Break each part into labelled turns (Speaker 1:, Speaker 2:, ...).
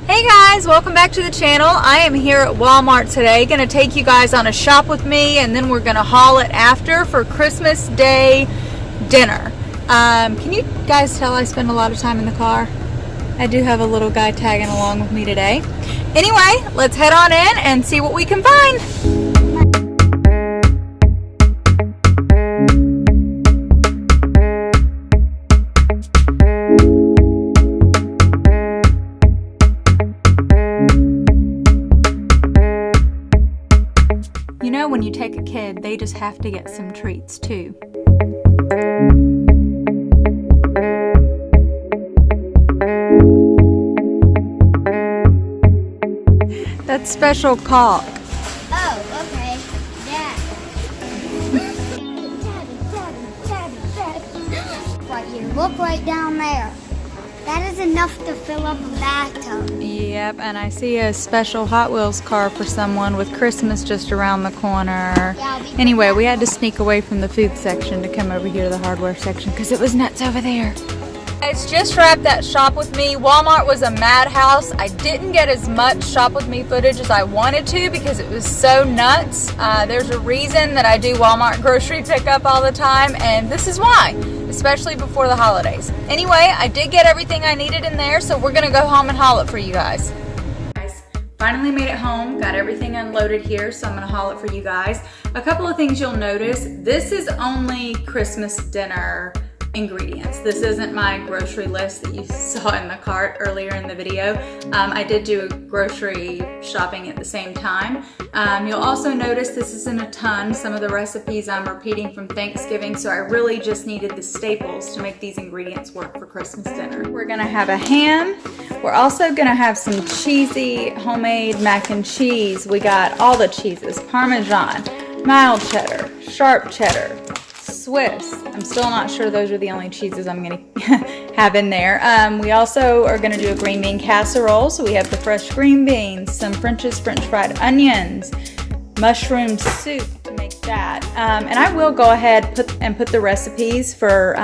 Speaker 1: Hey guys, welcome back to the channel. I am here at Walmart today, going to take you guys on a shop with me, and then we're going to haul it after for Christmas Day dinner. Can you guys tell I spend a lot of time in the car? I do have a little guy tagging along with me today. Anyway, let's head on in and see what we can find. You know, when you take a kid, they just have to get some treats too. That's special caulk.
Speaker 2: Oh, okay. Yeah. Right here. Look right down there. That is enough to fill up a bathtub.
Speaker 1: Yep, and I see a special Hot Wheels car for someone with Christmas just around the corner.
Speaker 2: Yeah,
Speaker 1: Anyway, we had to sneak away from the food section to come over here to the hardware section because it was nuts over there. It's just wrapped that shop with me. Walmart was a madhouse. I didn't get as much shop with me footage as I wanted to because it was so nuts. There's a reason that I do Walmart grocery pickup all the time, and this is why, especially before the holidays. Anyway, I did get everything I needed in there, so we're gonna go home and haul it for you guys. Finally made it home, got everything unloaded here, so I'm gonna haul it for you guys. A couple of things you'll notice, this is only Christmas dinner ingredients. This isn't my grocery list that you saw in the cart earlier in the video. I did do grocery shopping at the same time. You'll also notice this isn't a ton. Some of the recipes I'm repeating from Thanksgiving, so I really just needed the staples to make these ingredients work for Christmas dinner. We're gonna have a ham. We're also gonna have some cheesy homemade mac and cheese. We got all the cheeses: Parmesan, mild cheddar, sharp cheddar, Swiss. I'm still not sure those are the only cheeses I'm gonna have in there. We also are gonna do a green bean casserole. So we have the fresh green beans, some French fried onions, mushroom soup to make that. And I will go ahead put the recipes for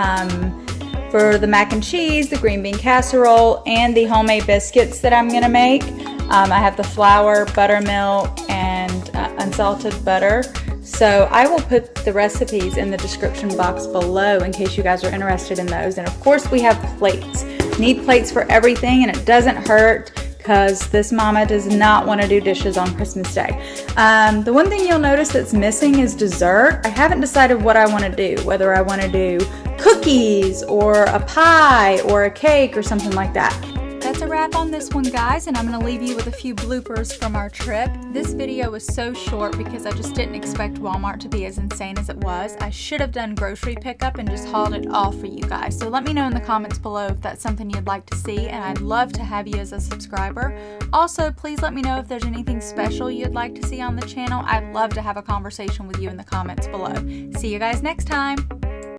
Speaker 1: the mac and cheese, the green bean casserole, and the homemade biscuits that I'm gonna make. I have the flour, buttermilk, and unsalted butter. So I will put the recipes in the description box below in case you guys are interested in those. And of course we have plates. Need plates for everything, and it doesn't hurt because this mama does not want to do dishes on Christmas Day. The one thing you'll notice that's missing is dessert. I haven't decided what I want to do, whether I want to do cookies or a pie or a cake or something like that. That's a wrap on this one, guys, and I'm going to leave you with a few bloopers from our trip. This video was so short because I just didn't expect Walmart to be as insane as it was. I should have done grocery pickup and just hauled it all for you guys. So let me know in the comments below if that's something you'd like to see, and I'd love to have you as a subscriber. Also, please let me know if there's anything special you'd like to see on the channel. I'd love to have a conversation with you in the comments below. See you guys next time.